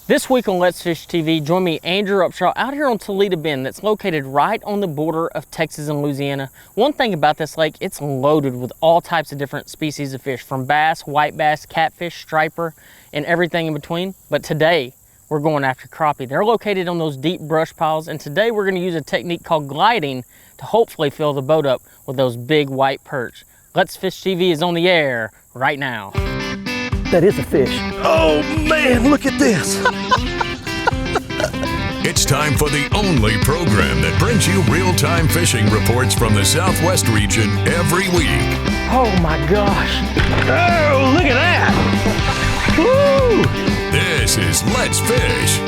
This week on Let's Fish TV, join me, Andrew Upshaw, out here on Toledo Bend that's located right on the border of Texas and Louisiana. One thing about this lake, it's loaded with all types of different species of fish, from bass, white bass, catfish, striper, and everything in between. But today, we're going after crappie. They're located on those deep brush piles, and today we're gonna use a technique called gliding to hopefully fill the boat up with those big white perch. Let's Fish TV is on the air right now. That is a fish. Oh man, look at this. It's time for the only program that brings you real-time fishing reports from the Southwest region every week. Oh my gosh. Oh, look at that. Woo! This is Let's Fish.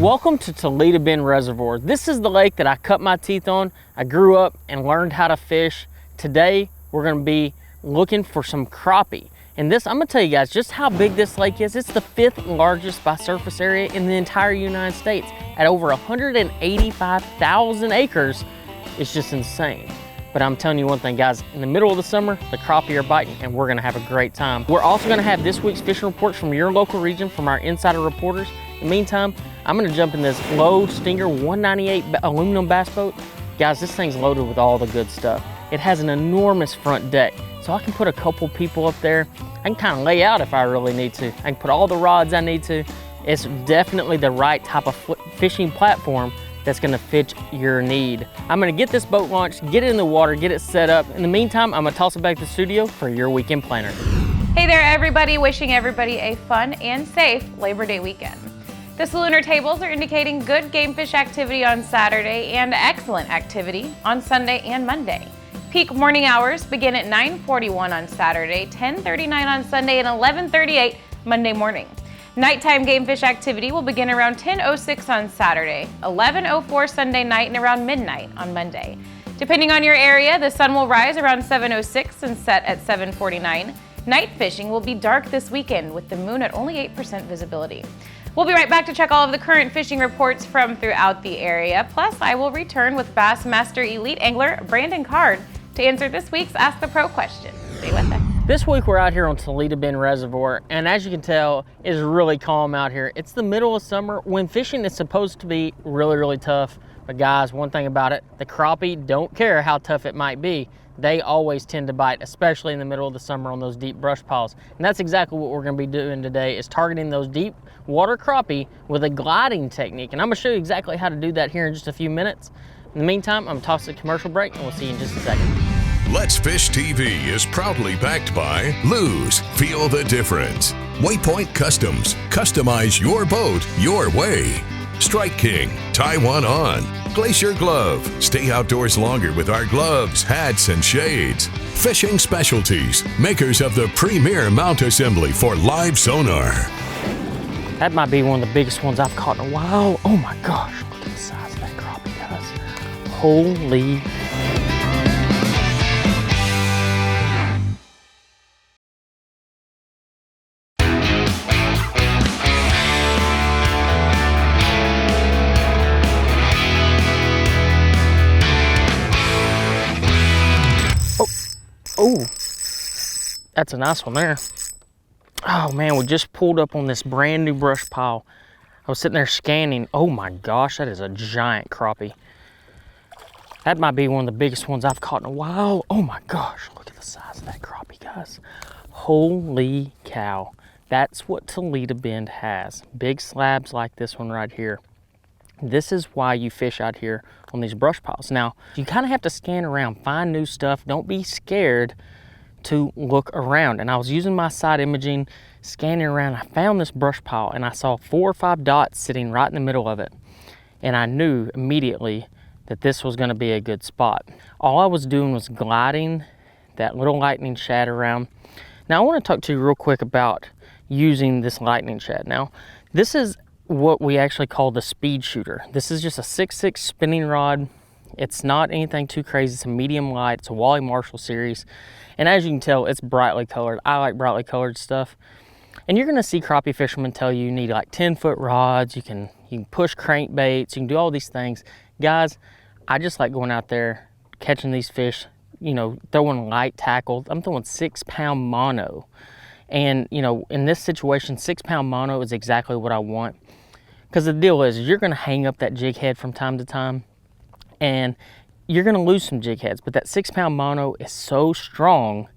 Welcome to Toledo Bend Reservoir. This is the lake that I cut my teeth on. I grew up and learned how to fish. Today, we're gonna be looking for some crappie. And this, I'm gonna tell you guys just how big this lake is. It's the 5th largest by surface area in the entire United States at over 185,000 acres. It's just insane. But I'm telling you one thing, guys, in the middle of the summer, the crappie are biting and we're gonna have a great time. We're also gonna have this week's fishing reports from your local region from our insider reporters. In the meantime, I'm gonna jump in this low Stinger 198 aluminum bass boat. Guys, this thing's loaded with all the good stuff. It has an enormous front deck, so I can put a couple people up there. I can kind of lay out if I really need to. I can put all the rods I need to. It's definitely the right type of fishing platform that's gonna fit your need. I'm gonna get this boat launched, get it in the water, get it set up. In the meantime, I'm gonna toss it back to the studio for your weekend planner. Hey there everybody, wishing everybody a fun and safe Labor Day weekend. The Salooner tables are indicating good game fish activity on Saturday and excellent activity on Sunday and Monday. Peak morning hours begin at 9:41 on Saturday, 10:39 on Sunday, and 11:38 Monday morning. Nighttime game fish activity will begin around 10:06 on Saturday, 11:04 Sunday night, and around midnight on Monday. Depending on your area, the sun will rise around 7:06 and set at 7:49. Night fishing will be dark this weekend with the moon at only 8% visibility. We'll be right back to check all of the current fishing reports from throughout the area. Plus, I will return with Bassmaster Elite Angler Brandon Card to answer this week's Ask the Pro question. Stay with us. This week we're out here on Toledo Bend Reservoir, and as you can tell, it's really calm out here. It's the middle of summer when fishing is supposed to be really tough. But guys, one thing about it, the crappie don't care how tough it might be. They always tend to bite, especially in the middle of the summer on those deep brush piles. And that's exactly what we're gonna be doing today, is targeting those deep water crappie with a gliding technique. And I'm gonna show you exactly how to do that here in just a few minutes. In the meantime, I'm gonna toss a commercial break and we'll see you in just a second. Let's Fish TV is proudly backed by Lose. Feel the difference. Waypoint Customs. Customize your boat your way. Strike King. Tie one on. GLACIER Glove. Stay outdoors longer with our gloves, hats, and shades. Fishing Specialties. Makers of the premier mount assembly for live sonar. That might be one of the biggest ones I've caught in a while. Oh my gosh, look at the size of that crappie, guys. Holy. Oh, that's a nice one there. Oh man, we just pulled up on this brand new brush pile. I was sitting there scanning. Oh my gosh, that is a giant crappie. That might be one of the biggest ones I've caught in a while. Oh my gosh, look at the size of that crappie, guys. Holy cow. That's what Toledo Bend has. Big slabs like this one right here. This is why you fish out here on these brush piles. Now, you kind of have to scan around, find new stuff. Don't be scared to look around. And I was using my side imaging, scanning around. I found this brush pile and I saw 4 or 5 dots sitting right in the middle of it. And I knew immediately that this was gonna be a good spot. All I was doing was gliding that little lightning shad around. Now I wanna talk to you real quick about using this lightning shad. Now, this is what we actually call the speed shooter. This is just a 6.6 spinning rod. It's not anything too crazy. It's a medium light. It's a Wally Marshall series. And as you can tell, it's brightly colored. I like brightly colored stuff. And you're gonna see crappie fishermen tell you need like 10-foot rods. You can push crankbaits. You can do all these things. Guys, I just like going out there, catching these fish, you know, throwing light tackle. I'm throwing 6-pound mono. And, you know, in this situation, 6-pound mono is exactly what I want. Because the deal is, you're going to hang up that jig head from time to time, and you're going to lose some jig heads. But that 6-pound mono is so strong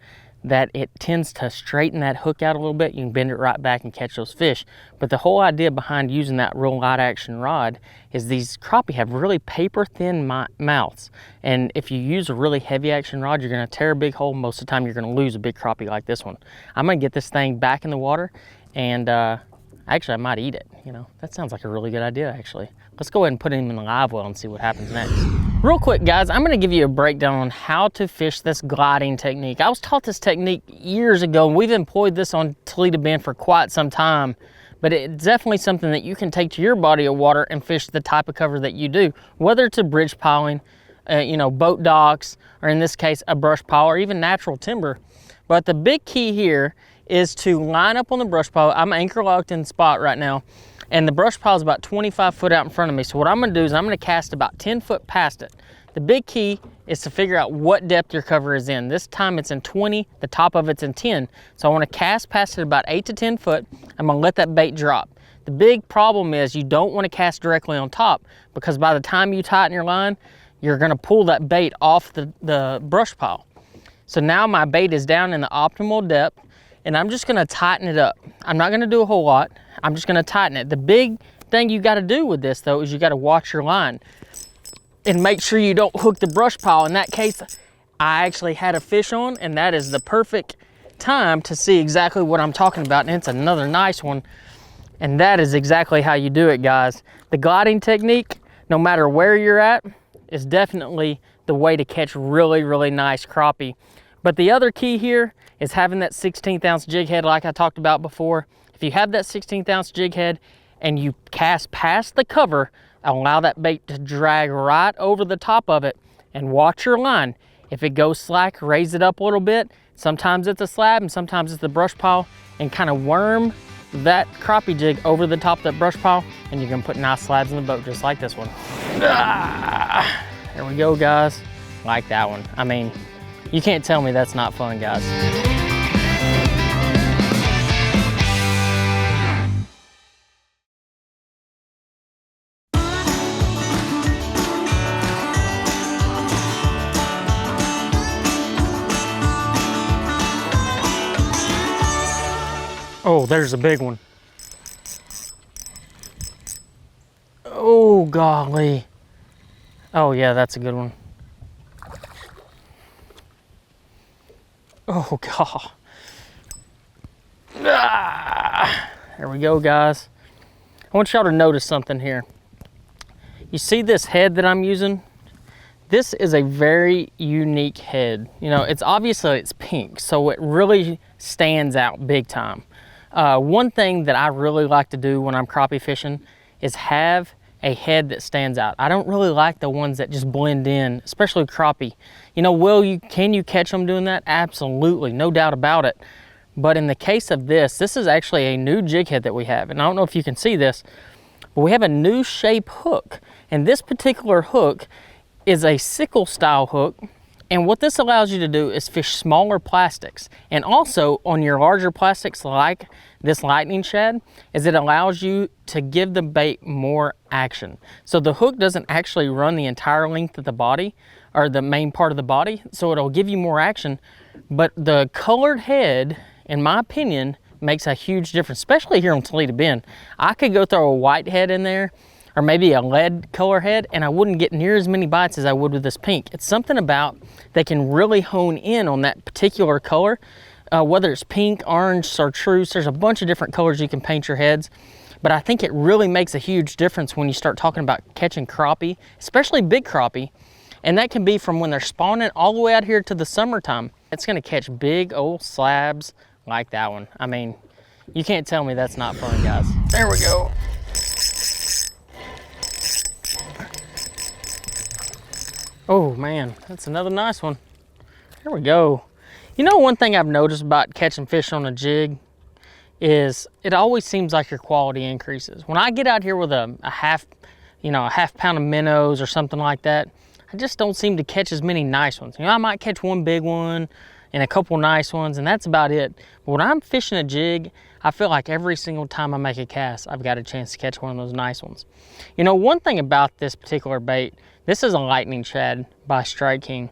that it tends to straighten that hook out a little bit. You can bend it right back and catch those fish. But the whole idea behind using that real light action rod is these crappie have really paper thin mouths. And if you use a really heavy action rod, you're gonna tear a big hole. Most of the time you're gonna lose a big crappie like this one. I'm gonna get this thing back in the water, and actually I might eat it. You know, that sounds like a really good idea actually. Let's go ahead and put him in the live well and see what happens next. Real quick guys, I'm gonna give you a breakdown on how to fish this gliding technique. I was taught this technique years ago, and we've employed this on Toledo Bend for quite some time, but it's definitely something that you can take to your body of water and fish the type of cover that you do, whether it's a bridge piling, you know, boat docks, or in this case, a brush pile, or even natural timber. But the big key here is to line up on the brush pile. I'm anchor locked in the spot right now, and the brush pile is about 25 foot out in front of me. So what I'm gonna do is I'm gonna cast about 10 foot past it. The big key is to figure out what depth your cover is in. This time it's in 20, the top of it's in 10. So I wanna cast past it about 8 to 10 foot. I'm gonna let that bait drop. The big problem is you don't wanna cast directly on top, because by the time you tighten your line, you're gonna pull that bait off the brush pile. So now my bait is down in the optimal depth, and I'm just gonna tighten it up. I'm not gonna do a whole lot. I'm just gonna tighten it. The big thing you gotta do with this though is you gotta watch your line and make sure you don't hook the brush pile. In that case, I actually had a fish on, and that is the perfect time to see exactly what I'm talking about. And it's another nice one. And that is exactly how you do it, guys. The gliding technique, no matter where you're at, is definitely the way to catch really, really nice crappie. But the other key here is having that 16th ounce jig head like I talked about before. If you have that 16th ounce jig head and you cast past the cover, allow that bait to drag right over the top of it, and watch your line. If it goes slack, raise it up a little bit. Sometimes it's a slab and sometimes it's the brush pile, and kind of worm that crappie jig over the top of that brush pile, and you can put nice slabs in the boat just like this one. There we go, guys. Like that one. I mean, you can't tell me that's not fun, guys. Oh, there's a big one. Oh, golly. Oh, yeah, that's a good one. Oh, God. Ah, there we go, guys. I want y'all to notice something here. You see this head that I'm using? This is a very unique head. You know, it's obviously it's pink, so it really stands out big time. One thing that I really like to do when I'm crappie fishing is have a head that stands out. I don't really like the ones that just blend in, especially crappie. You know, can you catch them doing that? Absolutely, no doubt about it. But in the case of this is actually a new jig head that we have. And I don't know if you can see this, but we have a new shape hook. And this particular hook is a sickle style hook. And what this allows you to do is fish smaller plastics. And also on your larger plastics like this lightning shad, is it allows you to give the bait more action. So the hook doesn't actually run the entire length of the body, or the main part of the body, so it'll give you more action. But the colored head, in my opinion, makes a huge difference, especially here on Toledo Bend. I could go throw a white head in there, or maybe a lead color head, and I wouldn't get near as many bites as I would with this pink. It's something about they can really hone in on that particular color, whether it's pink, orange, chartreuse. There's a bunch of different colors you can paint your heads, but I think it really makes a huge difference when you start talking about catching crappie, especially big crappie, and that can be from when they're spawning all the way out here to the summertime. It's gonna catch big old slabs like that one. I mean, you can't tell me that's not fun, guys. There we go. Oh man, that's another nice one. There we go. You know, one thing I've noticed about catching fish on a jig is it always seems like your quality increases. When I get out here with a half pound of minnows or something like that, I just don't seem to catch as many nice ones. You know, I might catch one big one, and a couple nice ones, and that's about it. But when I'm fishing a jig, I feel like every single time I make a cast, I've got a chance to catch one of those nice ones. You know, one thing about this particular bait, this is a lightning shad by Strike King.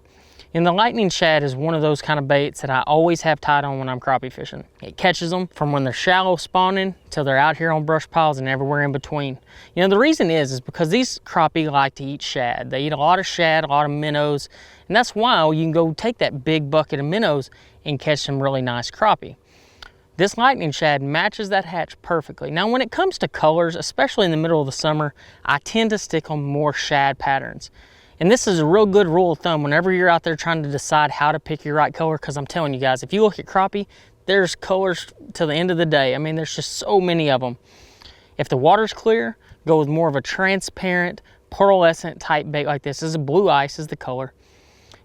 And the lightning shad is one of those kind of baits that I always have tied on when I'm crappie fishing. It catches them from when they're shallow spawning till they're out here on brush piles and everywhere in between. You know, the reason is because these crappie like to eat shad. They eat a lot of shad, a lot of minnows, and that's why you can go take that big bucket of minnows and catch some really nice crappie. This lightning shad matches that hatch perfectly. Now, when it comes to colors, especially in the middle of the summer, I tend to stick on more shad patterns. And this is a real good rule of thumb whenever you're out there trying to decide how to pick your right color, because I'm telling you guys, if you look at crappie, there's colors to the end of the day. I mean, there's just so many of them. If the water's clear, go with more of a transparent, pearlescent type bait like this. This is blue ice is the color.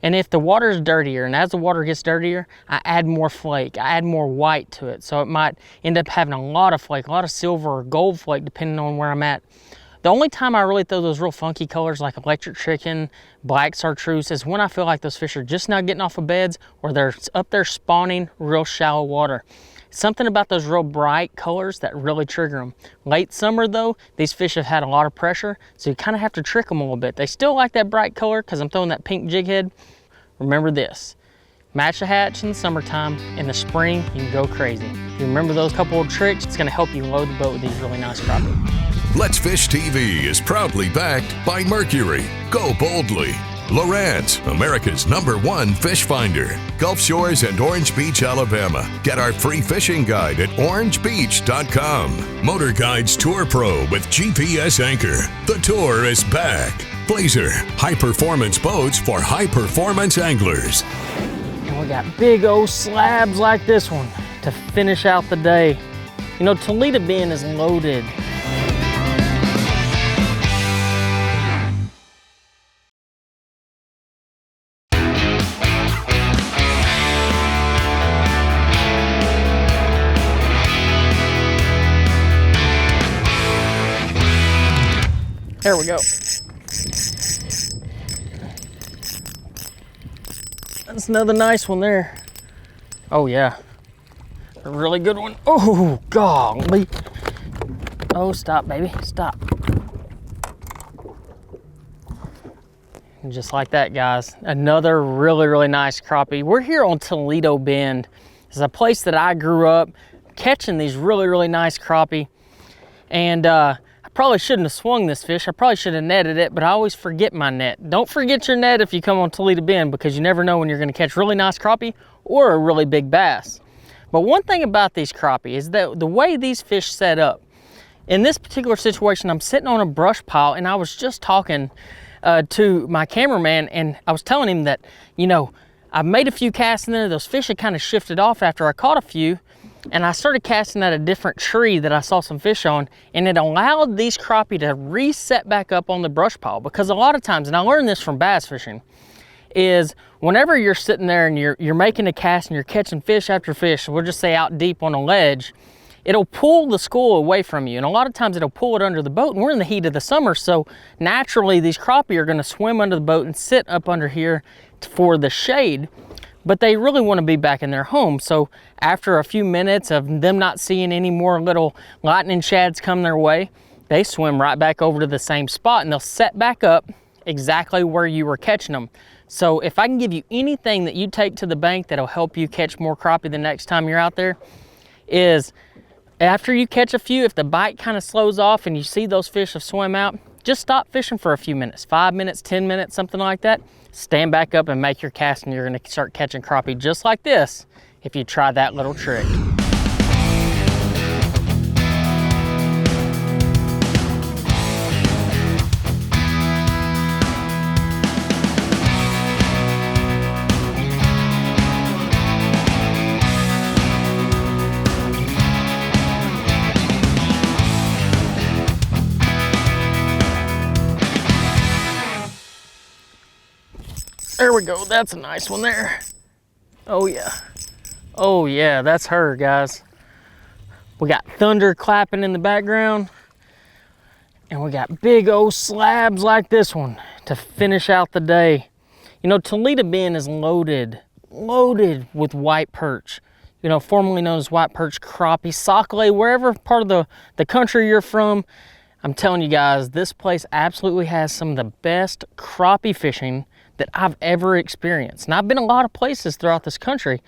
And if the water is dirtier, and as the water gets dirtier, I add more flake, I add more white to it. So it might end up having a lot of flake, a lot of silver or gold flake, depending on where I'm at. The only time I really throw those real funky colors like electric chicken, black chartreuse is when I feel like those fish are just now getting off of beds or they're up there spawning real shallow water. Something about those real bright colors that really trigger them. Late summer though, these fish have had a lot of pressure, so you kind of have to trick them a little bit. They still like that bright color because I'm throwing that pink jig head. Remember this, match the hatch in the summertime. In the spring, you can go crazy. If you remember those couple of tricks, it's gonna help you load the boat with these really nice crappie. Let's Fish TV is proudly backed by Mercury. Go boldly. LOWRANCE, America's #1 fish finder. Gulf Shores and Orange Beach, Alabama. Get our free fishing guide at orangebeach.com. MotorGuide's Tour Pro with GPS anchor. The tour is back. Blazer, high-performance boats for high-performance anglers. And we got big old slabs like this one to finish out the day. You know, Toledo Bend is loaded. There we go. That's another nice one there. Oh yeah, a really good one. Oh golly. Oh, stop baby, stop. And just like that guys, another really nice crappie. We're here on Toledo Bend. It's a place that I grew up catching these really nice crappie. And I probably shouldn't have swung this fish. I probably should have netted it, but I always forget my net. Don't forget your net if you come on Toledo Bend, because you never know when you're gonna catch really nice crappie or a really big bass. But one thing about these crappie is that the way these fish set up, in this particular situation, I'm sitting on a brush pile and I was just talking to my cameraman and I was telling him that, you know, I've made a few casts in there. Those fish had kind of shifted off after I caught a few. And I started casting at a different tree that I saw some fish on, and it allowed these crappie to reset back up on the brush pile. Because a lot of times, and I learned this from bass fishing, is whenever you're sitting there and you're making a cast and you're catching fish after fish, we'll just say out deep on a ledge, it'll pull the school away from you. And a lot of times it'll pull it under the boat, and we're in the heat of the summer, so naturally these crappie are gonna swim under the boat and sit up under here for the shade. But they really want to be back in their home. So after a few minutes of them not seeing any more little lightning shads come their way, they swim right back over to the same spot and they'll set back up exactly where you were catching them. So if I can give you anything that you take to the bank that'll help you catch more crappie the next time you're out there, is after you catch a few, if the bite kind of slows off and you see those fish have swim out, just stop fishing for a few minutes, 5 minutes, 10 minutes, something like that. Stand back up and make your cast, and you're gonna start catching crappie just like this if you try that little trick. There we go, that's a nice one there. Oh yeah. Oh yeah, that's her, guys. We got thunder clapping in the background, and we got big old slabs like this one to finish out the day. You know, Toledo Bend is loaded loaded with white perch. You know, formerly known as white perch, crappie, sac-a-lait, wherever part of the country you're from. I'm telling you guys, this place absolutely has some of the best crappie fishing that I've ever experienced. And I've been a lot of places throughout this country,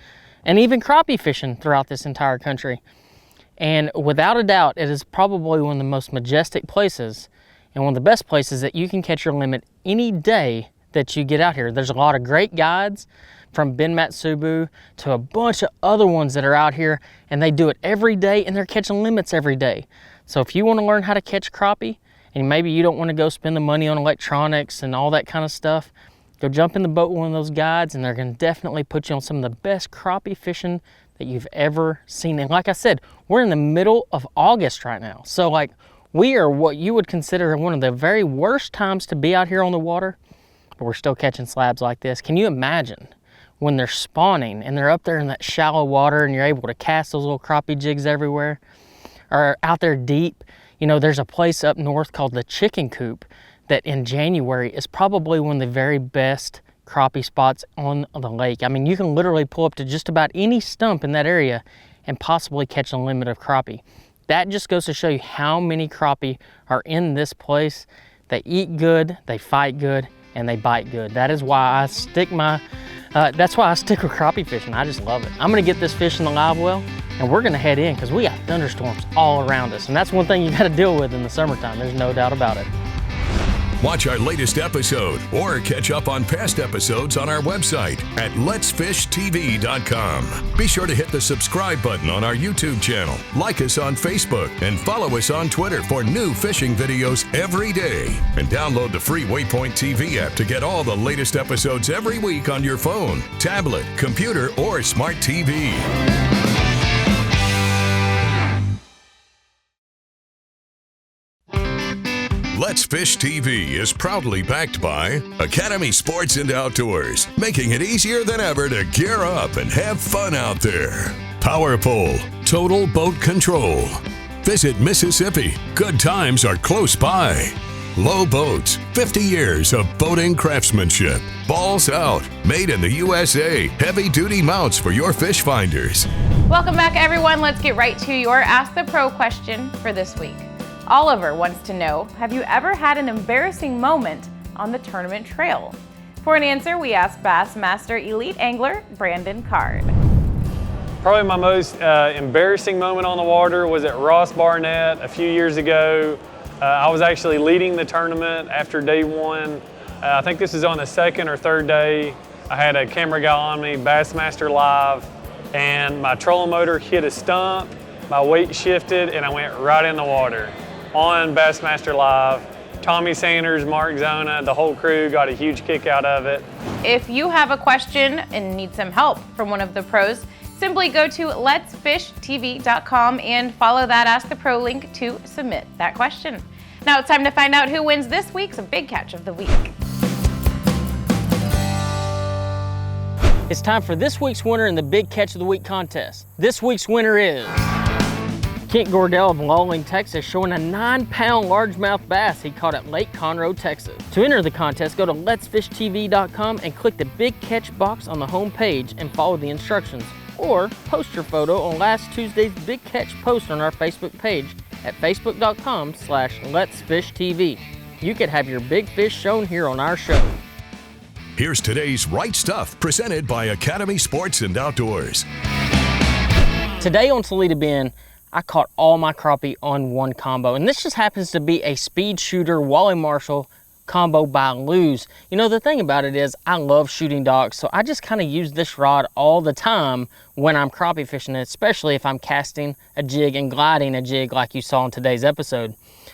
and even crappie fishing throughout this entire country. And without a doubt, it is probably one of the most majestic places and one of the best places that you can catch your limit any day that you get out here. There's a lot of great guides, from Ben Matsubu to a bunch of other ones that are out here, and they do it every day, and they're catching limits every day. So if you want to learn how to catch crappie, and maybe you don't want to go spend the money on electronics and all that kind of stuff, go jump in the boat with one of those guides, and they're going to definitely put you on some of the best crappie fishing that you've ever seen. And like I said, we're in the middle of August right now. So like, we are what you would consider one of the very worst times to be out here on the water, but we're still catching slabs like this. Can you imagine when they're spawning and they're up there in that shallow water and you're able to cast those little crappie jigs everywhere? Or out there deep, you know, there's a place up north called the Chicken Coop that in January is probably one of the very best crappie spots on the lake. I mean, you can literally pull up to just about any stump in that area and possibly catch a limit of crappie. That just goes to show you how many crappie are in this place. They eat good, they fight good, and they bite good. That is why I stick that's why I stick with crappie fishing. I just love it. I'm gonna get this fish in the live well, and we're gonna head in because we got thunderstorms all around us. And that's one thing you gotta deal with in the summertime. There's no doubt about it. Watch our latest episode or catch up on past episodes on our website at letsfishtv.com. Be sure to hit the subscribe button on our YouTube channel, like us on Facebook, and follow us on Twitter for new fishing videos every day. And download the free Waypoint TV app to get all the latest episodes every week on your phone, tablet, computer, or smart TV. Let's Fish TV is proudly backed by Academy Sports and Outdoors, making it easier than ever to gear up and have fun out there. Power Pole, total boat control. Visit Mississippi, good times are close by. Low Boats, 50 years of boating craftsmanship. Balls Out, made in the USA, heavy-duty mounts for your fish finders. Welcome back, everyone. Let's get right to your Ask the Pro question for this week. Oliver wants to know, have you ever had an embarrassing moment on the tournament trail? For an answer, we asked Bassmaster Elite Angler Brandon Card. Probably my most embarrassing moment on the water was at Ross Barnett a few years ago. I was actually leading the tournament after day one. I think this is on the second or third day. I had a camera guy on me, Bassmaster Live, and my trolling motor hit a stump, my weight shifted, and I went right in the water. On Bassmaster Live, Tommy Sanders, Mark Zona, the whole crew got a huge kick out of it. If you have a question and need some help from one of the pros, simply go to letsfishtv.com and follow that Ask the Pro link to submit that question. Now it's time to find out who wins this week's Big Catch of the Week. It's time for this week's winner in the Big Catch of the Week contest. This week's winner is Kent Gordell of Lowling, Texas, showing a 9-pound largemouth bass he caught at Lake Conroe, Texas. To enter the contest, go to letsfishtv.com and click the Big Catch box on the home page and follow the instructions. Or post your photo on last Tuesday's Big Catch post on our Facebook page at facebook.com/letsfishtv. You could have your big fish shown here on our show. Here's today's Right Stuff, presented by Academy Sports and Outdoors. Today on Toledo Bend, I caught all my crappie on one combo, and this just happens to be a Speed Shooter Wally Marshall combo by Lew's. You know, the thing about it is I love shooting docks, so I just kind of use this rod all the time when I'm crappie fishing, especially if I'm casting a jig and gliding a jig like you saw in today's episode.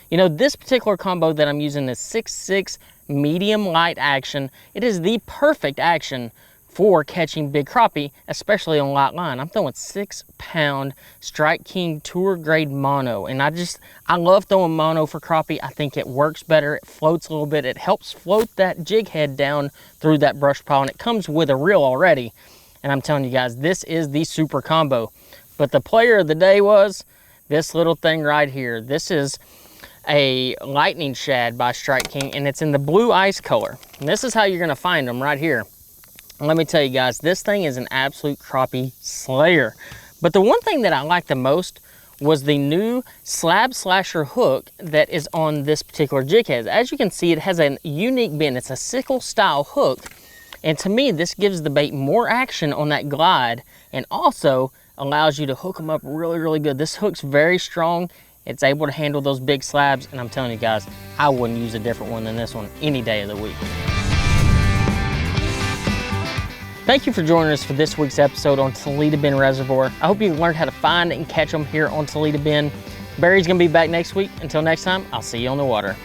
You know, this particular combo that I'm using is 6.6 medium light action. It is the perfect action for catching big crappie, especially on light line. I'm throwing 6-pound Strike King Tour Grade Mono, and I love throwing mono for crappie. I think it works better, it floats a little bit, it helps float that jig head down through that brush pile, and it comes with a reel already. And I'm telling you guys, this is the super combo. But the player of the day was this little thing right here. This is a Lightning Shad by Strike King, and it's in the blue ice color. And this is how you're gonna find them right here. And let me tell you guys, this thing is an absolute crappie slayer. But the one thing that I like the most was the new slab slasher hook that is on this particular jig head. As you can see, it has a unique bend. It's a sickle style hook. And to me, this gives the bait more action on that glide and also allows you to hook them up really, really good. This hook's very strong. It's able to handle those big slabs. And I'm telling you guys, I wouldn't use a different one than this one any day of the week. Thank you for joining us for this week's episode on Toledo Bend Reservoir. I hope you learned how to find and catch them here on Toledo Bend. Barry's gonna be back next week. Until next time, I'll see you on the water.